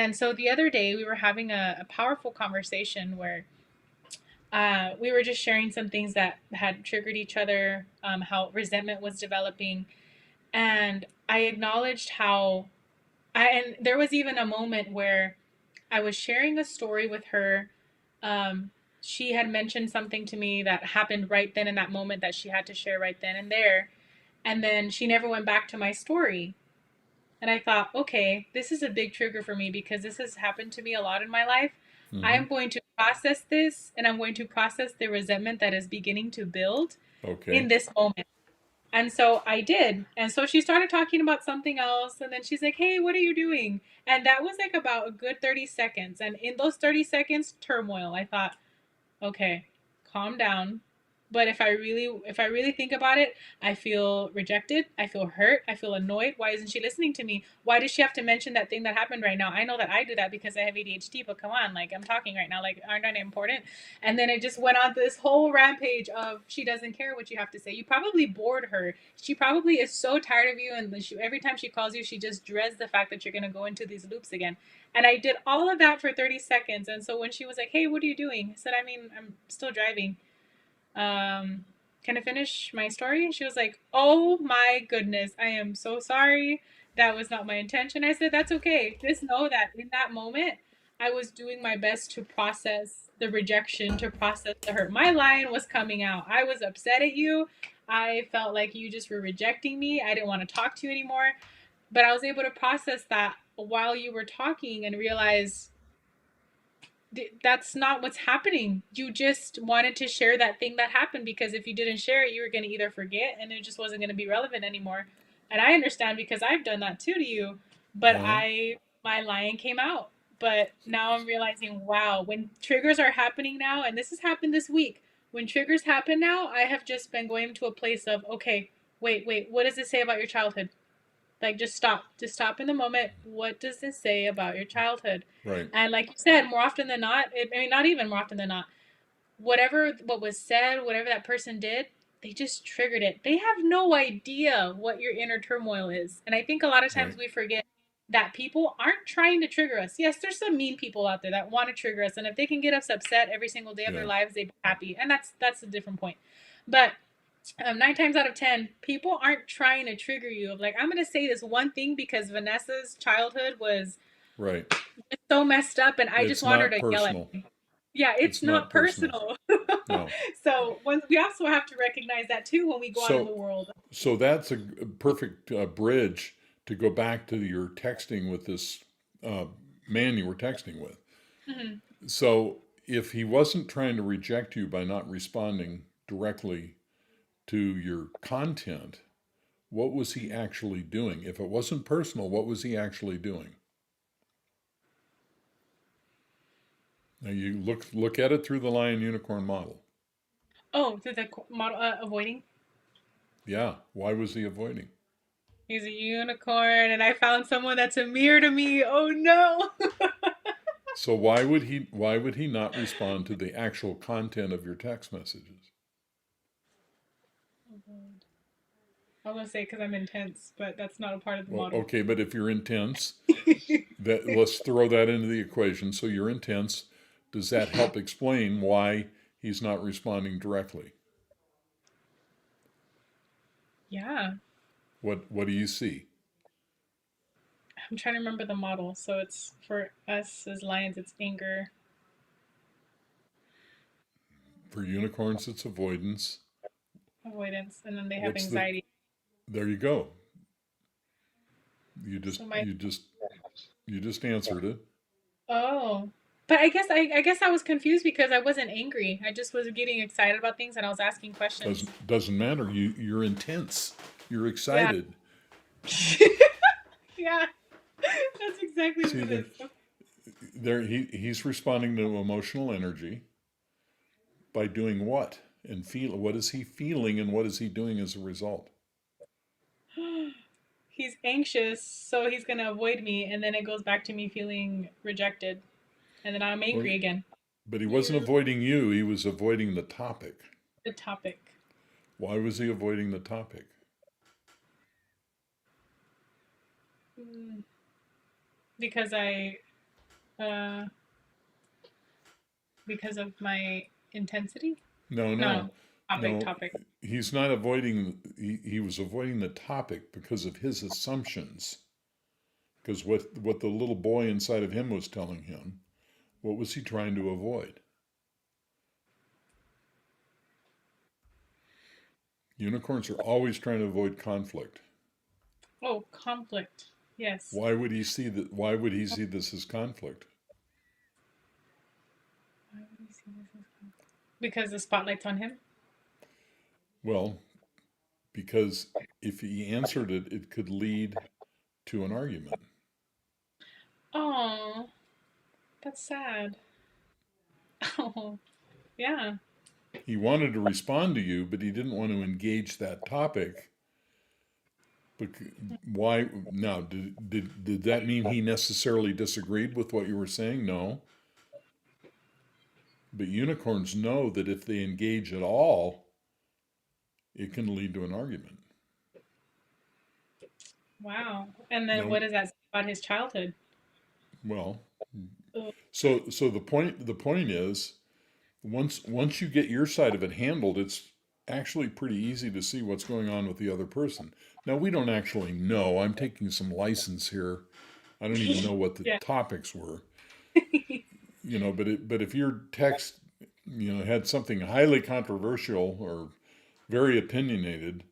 And so the other day we were having a powerful conversation where we were just sharing some things that had triggered each other, how resentment was developing. And I acknowledged and there was even a moment where I was sharing a story with her. Um, she had mentioned something to me that happened right then in that moment that she had to share right then and there. And then she never went back to my story. And I thought, okay, this is a big trigger for me because this has happened to me a lot in my life. I Hmm. am going to process this and I'm going to process the resentment that is beginning to build in Okay. this moment. And so I did. And so she started talking about something else. And then she's like, hey, what are you doing? And that was like about a good 30 seconds. And in those 30 seconds, turmoil. I thought, okay, calm down. But if I really think about it, I feel rejected, I feel hurt, I feel annoyed. Why isn't she listening to me? Why does she have to mention that thing that happened right now? I know that I do that because I have ADHD, but come on, like I'm talking right now, like aren't I important? And then it just went on this whole rampage of she doesn't care what you have to say. You probably bored her. She probably is so tired of you, and every time she calls you, she just dreads the fact that you're gonna go into these loops again. And I did all of that for 30 seconds. And so when she was like, hey, what are you doing? I said, I mean, I'm still driving. Um, can I finish my story? And she was like, oh my goodness, I am so sorry. That was not my intention. I said, that's okay. Just know that in that moment, I was doing my best to process the rejection, to process the hurt. My line was coming out. I was upset at you. I felt like you just were rejecting me. I didn't want to talk to you anymore. But I was able to process that while you were talking and realize that's not what's happening. You just wanted to share that thing that happened because if you didn't share it, you were going to either forget and it just wasn't going to be relevant anymore. And I understand because I've done that too to you, but Uh-huh. my lion came out. But now I'm realizing, wow, when triggers are happening now, and this has happened this week, when triggers happen now, I have just been going to a place of, okay, wait, what does it say about your childhood? Like, just stop in the moment. What does this say about your childhood? Right. And like you said, more often than not, I mean, not even more often than not, what was said, whatever that person did, they just triggered it. They have no idea what your inner turmoil is. And I think a lot of Right. times we forget that people aren't trying to trigger us. Yes, there's some mean people out there that want to trigger us, and if they can get us upset every single day of their Yeah. lives, they'd be happy, and that's a different point. But 9 times out of 10, people aren't trying to trigger you. Like, I'm going to say this one thing because Vanessa's childhood was Right. so messed up, and I just It's want her not to yell at personal. me. Yeah, it's It's not not personal. personal. No. So we also have to recognize that too when we go out in the So world. so that's a perfect bridge to go back to your texting with this uh, man you were texting with. Hmm. So if he wasn't trying to reject you by not responding directly to your content, what was he actually doing? If it wasn't personal, what was he actually doing? Now you look at it through the lion unicorn model. Oh, the model avoiding. Yeah, why was he avoiding? He's a unicorn, and I found someone that's a mirror to me. Oh no! So why would he not respond to the actual content of your text messages? I was gonna say because I'm intense, but that's not a part of the Well, model. okay, but if you're intense, that let's throw that into the equation. So you're intense. Does that help explain why he's not responding directly? Yeah, What do you see? I'm trying to remember the model. So it's for us as lions, it's anger, For unicorns, it's avoidance. avoidance, and then they have What's the anxiety. There you go. You just So my you just you just answered it. Oh, but I guess I was confused because I wasn't angry. I just was getting excited about things and I was asking questions. Doesn't matter. You're intense. You're Yeah. excited. Yeah. That's exactly what See it is. he's responding to emotional energy by doing what? And feel what is he feeling and what is he doing as a result? He's anxious, so he's gonna avoid me, and then it goes back to me feeling rejected, and then I'm Well, angry again. but he wasn't You, avoiding you, he was avoiding the topic. the topic. Why was he avoiding the topic? Mm, because I, Uh, because of my intensity? No, No, no, topic, no. topic. He's not avoiding, he was avoiding the topic because of his assumptions. Because what the little boy inside of him was telling him, what was he trying to avoid? Unicorns are always trying to avoid conflict. Oh, conflict. Yes. Why would he see that? Why would he see this as conflict? Why would he see this as conflict? Because the spotlight's on him? Well, because if he answered it, it could lead to an argument. Oh, that's sad. Oh, yeah. He wanted to respond to you, but he didn't want to engage that topic. But why now? Did that mean he necessarily disagreed with what you were saying? No. But unicorns know that if they engage at all, it can lead to an argument. Wow. And then Now, what does that say about his childhood? well, Oh, so the point is once you get your side of it handled, it's actually pretty easy to see what's going on with the other person. Now we don't actually know. I'm taking some license here. I don't even know what the yeah. topics were, but if your text, had something highly controversial or very opinionated,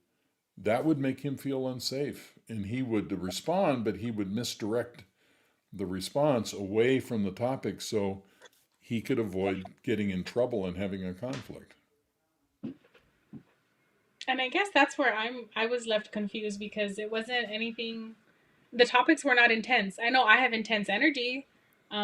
that would make him feel unsafe, and he would respond, but he would misdirect the response away from the topic so he could avoid getting in trouble and having a conflict. And I guess that's where I was left confused because it wasn't anything, the topics were not intense. I know I have intense energy,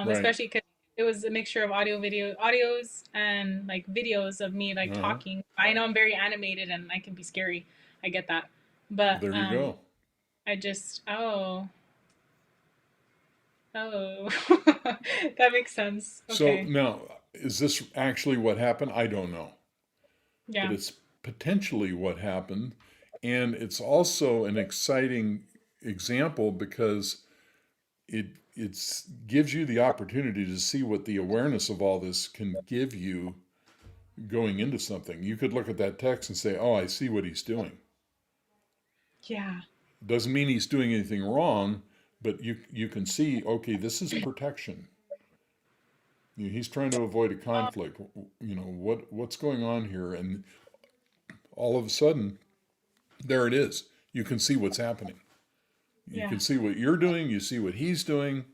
Right. especially because it was a mixture of audios and like videos of me like Uh-huh. talking. I know I'm very animated and I can be scary. I get that. But There you go. I just, oh, that makes sense. So Okay. now, is this actually what happened? I don't know. But Yeah. it's potentially what happened. And it's also an exciting example because it gives you the opportunity to see what the awareness of all this can give you going into something. You could look at that text and say, "Oh, I see what he's doing." Yeah. Doesn't mean he's doing anything wrong, but you can see, okay, this is protection. He's trying to avoid a Oh, conflict. What's going on here? And all of a sudden, there it is. You can see what's happening. You yeah. can see what you're doing. You see what he's doing,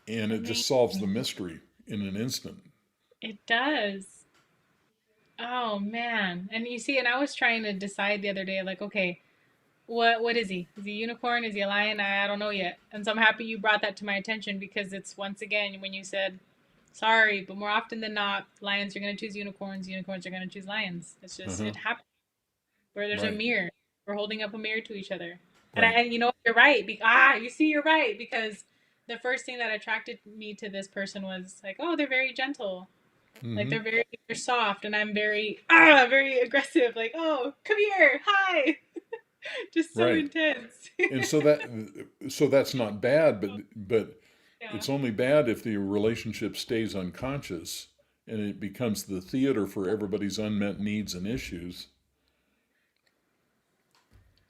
and it just solves the Amazing. mystery in an instant. It does. Oh man. And you see, and I was trying to decide the other day, like, okay, what is he? Is he a unicorn? Is he a lion? I don't know yet. And so I'm happy you brought that to my attention because it's once again when you said, sorry, but more often than not, lions are gonna choose unicorns, unicorns are gonna choose lions. It's Uh just huh. it happens where there's a Right. mirror. We're holding up a mirror to each other. Right. And you know you're right. You see you're right because the first thing that attracted me to this person was like, oh, they're very gentle. Like Mm-hmm. they're soft and I'm very aggressive. Like, oh, come here, hi. Just so Right. intense. And so that's not bad, but Yeah. it's only bad if the relationship stays unconscious and it becomes the theater for everybody's unmet needs and issues.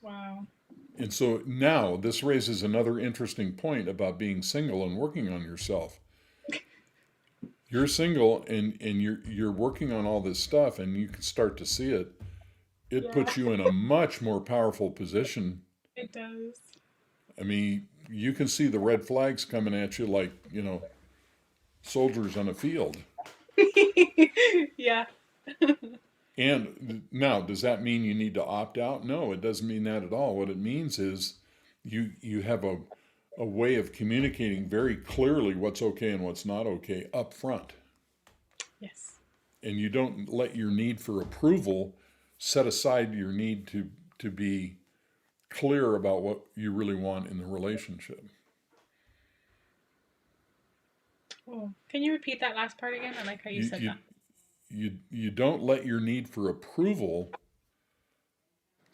Wow. And so now this raises another interesting point about being single and working on yourself. You're single and you're working on all this stuff and you can start to see it. It Yeah, puts you in a much more powerful position. it does. I mean, you can see the red flags coming at you like, soldiers on a field. Yeah. And now, does that mean you need to opt out? No, it doesn't mean that at all. What it means is you have a way of communicating very clearly what's okay and what's not okay up front. Yes. And you don't let your need for approval set aside your need to be clear about what you really want in the relationship. Oh, can you repeat that last part again? I like how you You said you that. you don't let your need for approval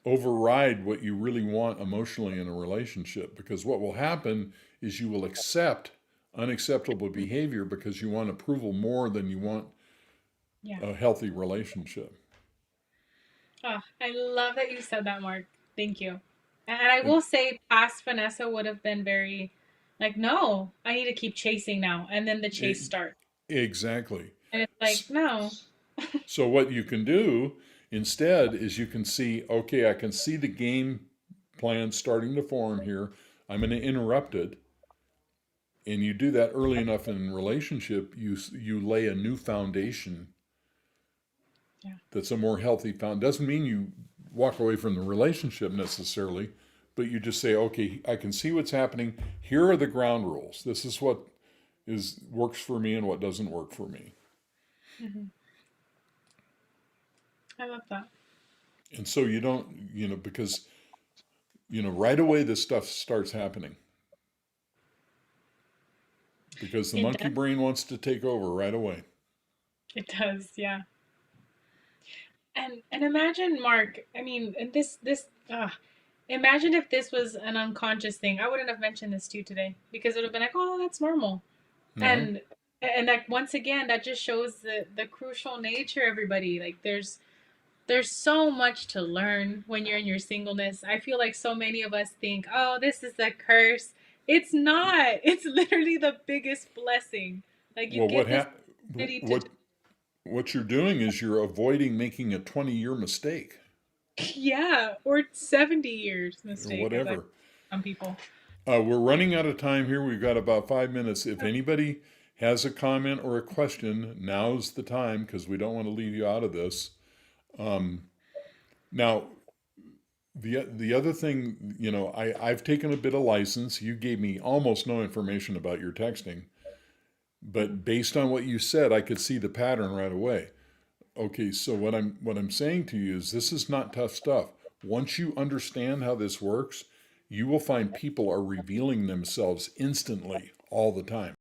override what you really want emotionally in a relationship, because what will happen is you will accept unacceptable behavior because you want approval more than you want Yeah. a healthy relationship. Oh, I love that you said that, Mark. Thank you. And I And will say, past Vanessa would have been very like, no, I need to keep chasing now. And then the chase it, starts. exactly. And it's like, no. So what you can do instead is you can see, okay, I can see the game plan starting to form here. I'm going to interrupt it. And you do that early enough in a relationship, you lay a new foundation Yeah. that's a more healthy foundation. Doesn't mean you walk away from the relationship necessarily, but you just say, okay, I can see what's happening. Here are the ground rules. This is what is works for me and what doesn't work for me. Hmm. I love that. And so you don't, because right away this stuff starts happening because the It monkey does. brain wants to take over right away. It does. Yeah. And imagine, Mark. I mean, and imagine if this was an unconscious thing. I wouldn't have mentioned this to you today because it would have been like, oh, that's normal. Uh-huh. And like once again, that just shows the crucial nature. Everybody, like, there's so much to learn when you're in your singleness. I feel like so many of us think, oh, this is a curse. It's not. It's literally the biggest blessing. Like, you Well, get this ability to, what you're doing is you're avoiding making a 20-year mistake yeah, or 70 years or mistake, as I whatever. some people. We're running out of time here. We've got about 5 minutes. If anybody has a comment or a question, now's the time because we don't want to leave you out of this. Um, Now, the other thing, I've taken a bit of license. You gave me almost no information about your texting, but based on what you said, I could see the pattern right away. Okay, so what I'm saying to you is this is not tough stuff. Once you understand how this works, you will find people are revealing themselves instantly all the time.